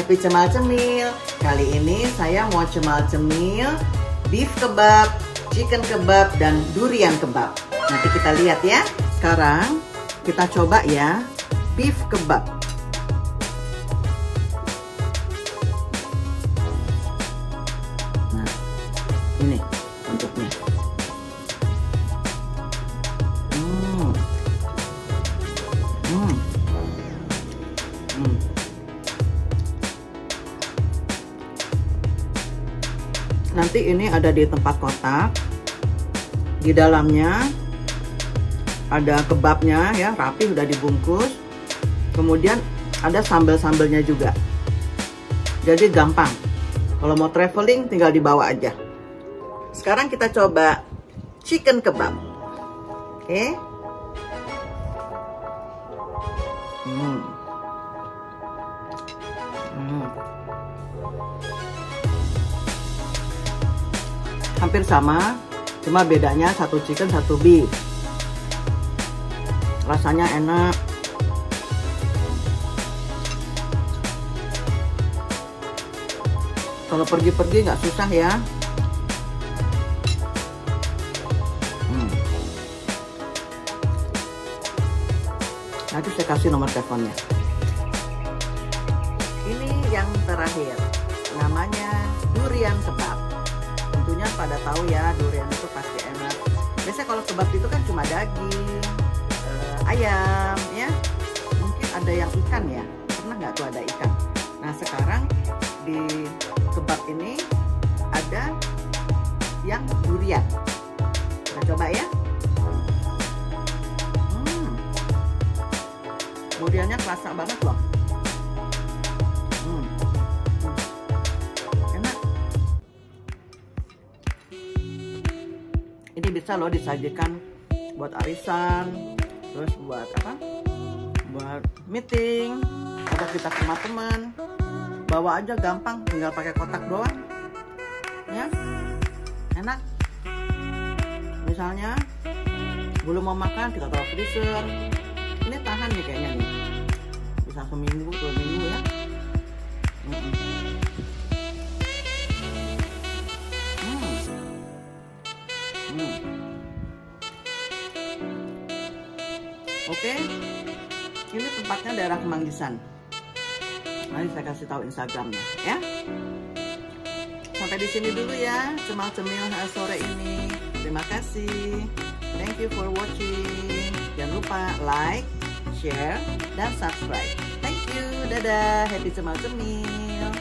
Happy Cemal Cemil. Kali ini saya mau cemal-cemil beef kebab, chicken kebab, dan durian kebab. Nanti kita lihat ya. Sekarang kita coba ya beef kebab. Nah, ini bentuknya. Nanti ini ada di tempat kotak. Di dalamnya ada kebabnya ya, rapi udah dibungkus. Kemudian ada sambal-sambalnya juga. Jadi gampang. Kalau mau traveling tinggal dibawa aja. Sekarang kita coba chicken kebab. Oke. Hampir sama, cuma bedanya satu chicken satu beef. Rasanya enak. Kalau pergi-pergi nggak susah ya. Nanti saya kasih nomor teleponnya. Ini yang terakhir, namanya durian kebab. Tentunya pada tahu ya, durian itu pasti enak. Biasanya kalau kebab itu kan cuma daging, ayam ya. Mungkin ada yang ikan ya. Pernah nggak tuh ada ikan? Nah sekarang di kebab ini ada yang durian. Kita coba ya. Duriannya kerasa banget loh. Enak. Ini bisa loh disajikan buat arisan, terus buat apa? Buat meeting, atau kita ke rumah teman. Bawa aja gampang, tinggal pakai kotak doang. Ya, enak. Misalnya belum mau makan, kita taruh freezer. Ini tahan nih kayaknya nih. Bisa seminggu, 2 minggu ya. Oke, ini tempatnya daerah Kemanggisan. Nanti saya kasih tahu Instagramnya ya. Sampai di sini dulu ya, cemal-cemil sore ini. Terima kasih. Thank you for watching. Jangan lupa like, share, dan subscribe. Thank you. Dadah. Happy cemal-cemil.